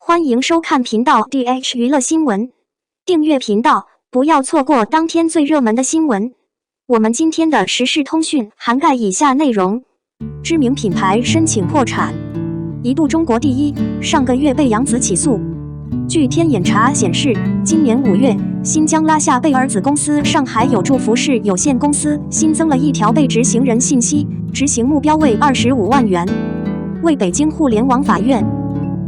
欢迎收看频道 DH 娱乐新闻，订阅频道，不要错过当天最热门的新闻。我们今天的时事通讯涵盖以下内容：知名品牌申请破产，一度中国第一，上个月被杨紫起诉。据天眼查显示，今年5月，新疆拉夏贝尔子公司上海有助服饰有限公司新增了一条被执行人信息，执行目标为25万元，为北京互联网法院。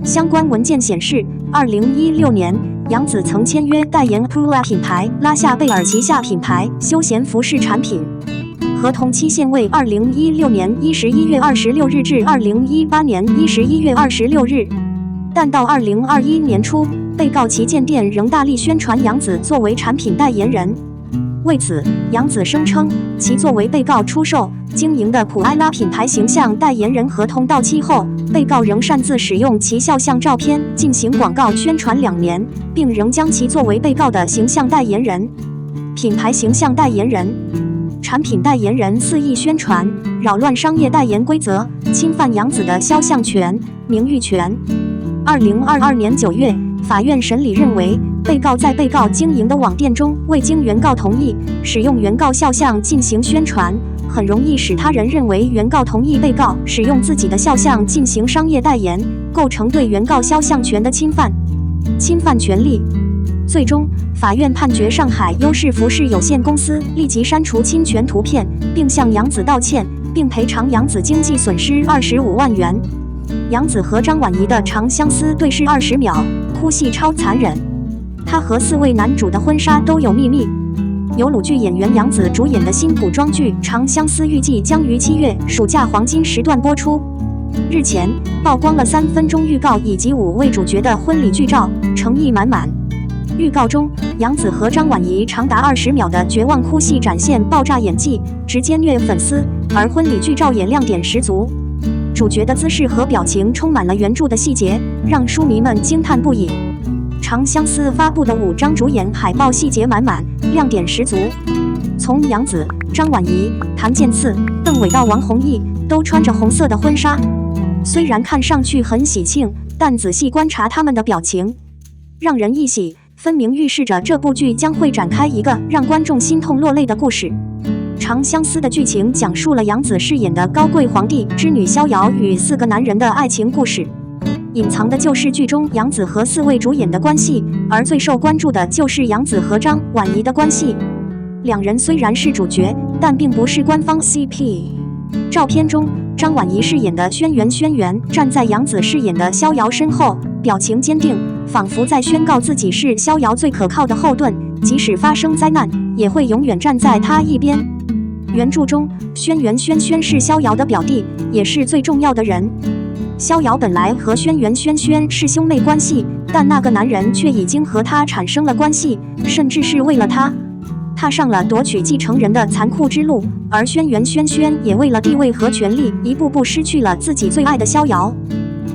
相关文件显示，2016年，杨紫曾签约代言 Pula 品牌拉夏贝尔旗下品牌休闲服饰产品，合同期限为2016年11月26日至2018年11月26日。但到2021年初，被告旗舰店仍大力宣传杨紫作为产品代言人。为此，杨紫声称其作为被告出售经营的普埃拉品牌形象代言人合同到期后，被告仍擅自使用其肖像照片进行广告宣传2年，并仍将其作为被告的形象代言人。品牌形象代言人、产品代言人肆意宣传，扰乱商业代言规则，侵犯杨紫的肖像权、名誉权。2022年9月，法院审理认为，被告在被告经营的网店中未经原告同意使用原告肖像进行宣传，很容易使他人认为原告同意被告使用自己的肖像进行商业代言，构成对原告肖像权的侵犯权利。最终，法院判决上海优势服饰有限公司立即删除侵权图片，并向杨紫道歉，并赔偿杨紫经济损失25万元。杨紫和张婉怡的长相思对视20秒，哭戏超残忍。她和4位男主的婚纱都有秘密。由鲁剧演员杨紫主演的新古装剧《长相思》预计将于7月暑假黄金时段播出。日前，曝光了3分钟预告以及5位主角的婚礼剧照，诚意满满。预告中，杨紫和张婉怡长达20秒的绝望哭戏展现爆炸演技，直接虐粉丝，而婚礼剧照也亮点十足。主角的姿势和表情充满了原著的细节，让书迷们惊叹不已。长相思发布的5张主演海报细节满满，亮点十足。从杨紫、张婉怡、谭健次、邓伟到王弘毅，都穿着红色的婚纱。虽然看上去很喜庆，但仔细观察他们的表情，让人一喜，分明预示着这部剧将会展开一个让观众心痛落泪的故事。长相思的剧情讲述了杨紫饰演的高贵皇帝之女逍遥与4个男人的爱情故事，隐藏的就是剧中杨紫和4位主演的关系，而最受关注的就是杨紫和张婉怡的关系。两人虽然是主角，但并不是官方 CP。照片中，张婉怡饰演的轩辕站在杨紫饰演的逍遥身后，表情坚定，仿佛在宣告自己是逍遥最可靠的后盾，即使发生灾难，也会永远站在他一边。原著中，轩辕是逍遥的表弟，也是最重要的人。逍遥本来和轩辕是兄妹关系，但那个男人却已经和他产生了关系，甚至是为了他踏上了夺取继承人的残酷之路，而轩辕也为了地位和权力一步步失去了自己最爱的逍遥。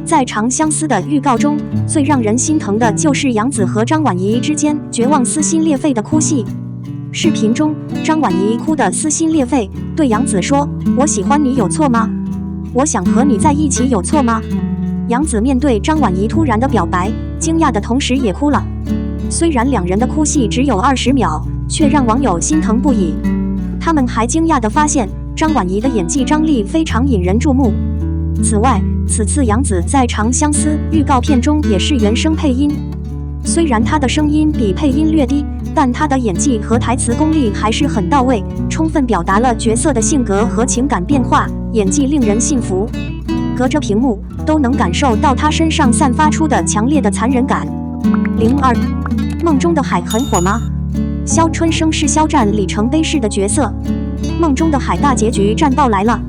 在长相思的预告中，最让人心疼的就是杨紫和张婉怡之间绝望撕心裂肺的哭戏。视频中，张婉怡哭得撕心裂肺，对杨紫说：“我喜欢你有错吗？我想和你在一起有错吗？”杨紫面对张婉怡突然的表白，惊讶的同时也哭了。虽然两人的哭戏只有20秒，却让网友心疼不已。他们还惊讶地发现，张婉怡的演技张力非常引人注目。此外，此次杨紫在《长相思》预告片中也是原声配音。虽然她的声音比配音略低，但她的演技和台词功力还是很到位，充分表达了角色的性格和情感变化，演技令人信服。隔着屏幕都能感受到她身上散发出的强烈的残忍感。02梦中的海很火吗？肖春生是肖战里程碑式的角色，梦中的海大结局战报来了。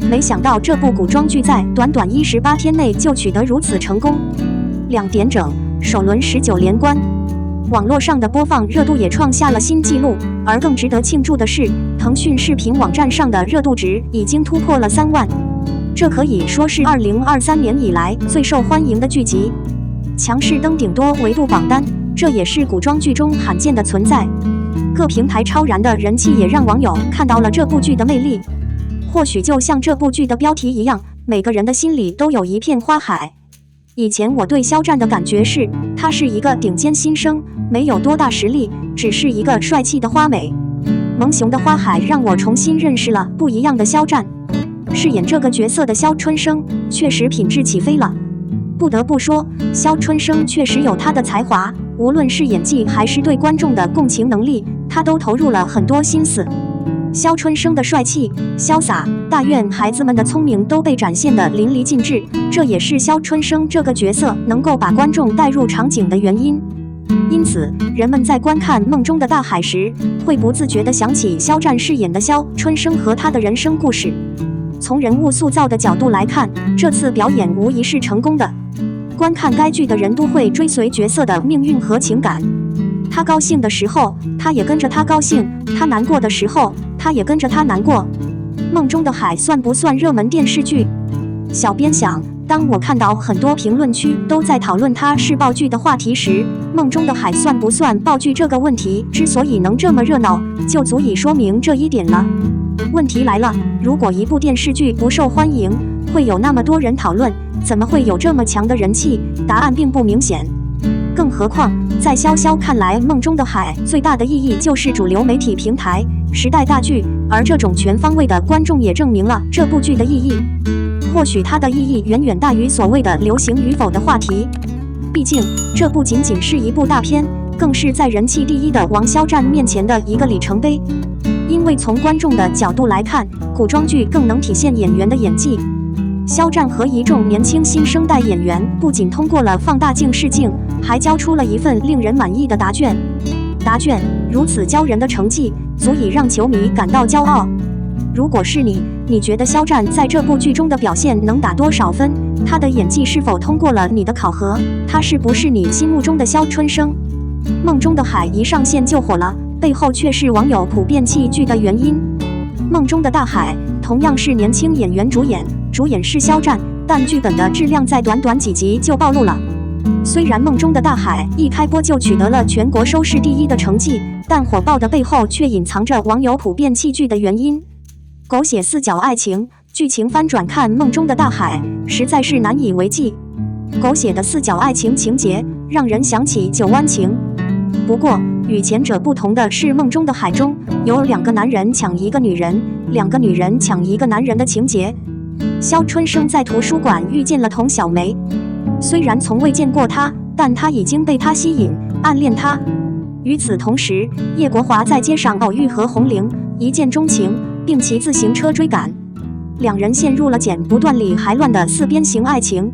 没想到这部古装剧在短短18天内就取得如此成功，2点整，首轮19连冠，网络上的播放热度也创下了新纪录。而更值得庆祝的是，腾讯视频网站上的热度值已经突破了3万，这可以说是2023年以来最受欢迎的剧集，强势登顶多维度榜单，这也是古装剧中罕见的存在。各平台超燃的人气也让网友看到了这部剧的魅力。或许就像这部剧的标题一样，每个人的心里都有一片花海。以前我对肖战的感觉是，他是一个顶尖新生，没有多大实力，只是一个帅气的花美。萌熊的花海让我重新认识了不一样的肖战。饰演这个角色的肖春生确实品质起飞了。不得不说，肖春生确实有他的才华，无论是演技还是对观众的共情能力，他都投入了很多心思。肖春生的帅气、潇洒、大院孩子们的聪明都被展现得淋漓尽致，这也是肖春生这个角色能够把观众带入场景的原因。因此，人们在观看《梦中的大海》时，会不自觉地想起肖战饰演的肖春生和他的人生故事。从人物塑造的角度来看，这次表演无疑是成功的。观看该剧的人都会追随角色的命运和情感。他高兴的时候，他也跟着他高兴；他难过的时候，他也跟着他难过。梦中的海算不算热门电视剧？小编想，当我看到很多评论区都在讨论它是爆剧的话题时，梦中的海算不算爆剧这个问题之所以能这么热闹，就足以说明这一点了。问题来了，如果一部电视剧不受欢迎，会有那么多人讨论，怎么会有这么强的人气？答案并不明显。更何况，在潇潇看来，《梦中的海》最大的意义就是主流媒体平台、时代大剧，而这种全方位的观众也证明了这部剧的意义。或许它的意义远远大于所谓的流行与否的话题。毕竟，这不仅仅是一部大片，更是在人气第一的王肖战面前的一个里程碑。因为从观众的角度来看，古装剧更能体现演员的演技。肖战和一众年轻新生代演员不仅通过了放大镜试镜，还交出了一份令人满意的答卷。如此骄人的成绩，足以让球迷感到骄傲。如果是你，你觉得肖战在这部剧中的表现能打多少分？他的演技是否通过了你的考核？他是不是你心目中的肖春生？梦中的海一上线就火了，背后却是网友普遍弃剧的原因。梦中的大海同样是年轻演员主演是肖战，但剧本的质量在短短几集就暴露了。虽然《梦中的大海》一开播就取得了全国收视第一的成绩，但火爆的背后却隐藏着网友普遍弃剧的原因。狗血四角爱情，剧情翻转看《梦中的大海》实在是难以为继。狗血的四角爱情情节让人想起九湾情。不过与前者不同的是，《梦中的海》中有2个男人抢一个女人，2个女人抢一个男人的情节。肖春生在图书馆遇见了童小梅，虽然从未见过她，但他已经被她吸引，暗恋她。与此同时，叶国华在街上偶遇何红玲，一见钟情，并骑自行车追赶，两人陷入了剪不断理还乱的四边形爱情。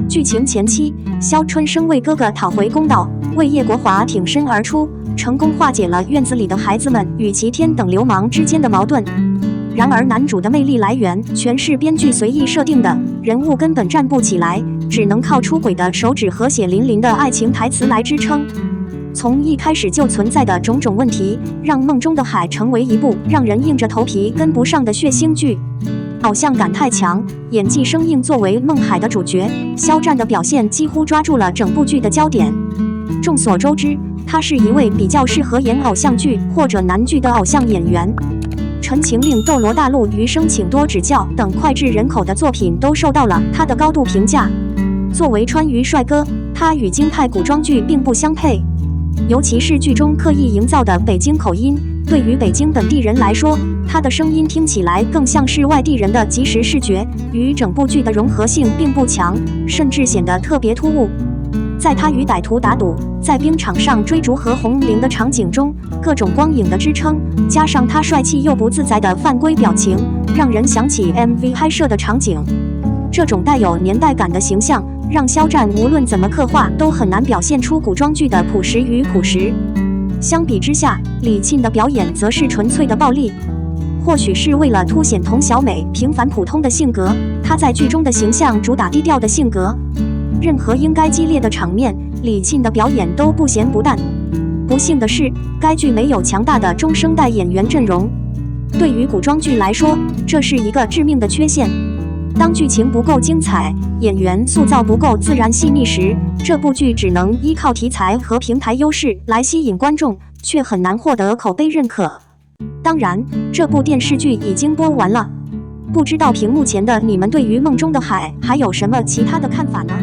剧情前期，肖春生为哥哥讨回公道，为叶国华挺身而出，成功化解了院子里的孩子们与齐天等流氓之间的矛盾。然而男主的魅力来源全是编剧随意设定的，人物根本站不起来，只能靠出轨的手指和血淋淋的爱情台词来支撑。从一开始就存在的种种问题，让《梦中的海》成为一部让人硬着头皮跟不上的血腥剧。偶像感太强，演技生硬。作为孟海的主角，肖战的表现几乎抓住了整部剧的焦点。众所周知，他是一位比较适合演偶像剧或者男剧的偶像演员。《陈情令》《斗罗大陆》《余生请多指教》等脍炙人口的作品都受到了他的高度评价。作为川渝帅哥，他与京派古装剧并不相配，尤其是剧中刻意营造的北京口音，对于北京本地人来说，他的声音听起来更像是外地人的即时视觉，与整部剧的融合性并不强，甚至显得特别突兀。在他与歹徒打赌，在冰场上追逐何红玲的场景中，各种光影的支撑，加上他帅气又不自在的犯规表情，让人想起 MV 拍摄的场景。这种带有年代感的形象，让肖战无论怎么刻画都很难表现出古装剧的朴实与朴实。相比之下，李沁的表演则是纯粹的暴力。或许是为了凸显童小美平凡普通的性格，她在剧中的形象主打低调的性格。任何应该激烈的场面，李沁的表演都不咸不淡。不幸的是，该剧没有强大的中生代演员阵容。对于古装剧来说，这是一个致命的缺陷。当剧情不够精彩，演员塑造不够自然细腻时，这部剧只能依靠题材和平台优势来吸引观众，却很难获得口碑认可。当然，这部电视剧已经播完了，不知道屏幕前的你们对于《梦中的海》还有什么其他的看法呢？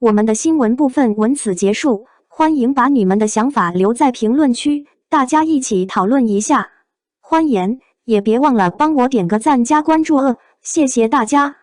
我们的新闻部分文此结束，欢迎把你们的想法留在评论区，大家一起讨论一下。欢迎，也别忘了帮我点个赞加关注谢谢大家。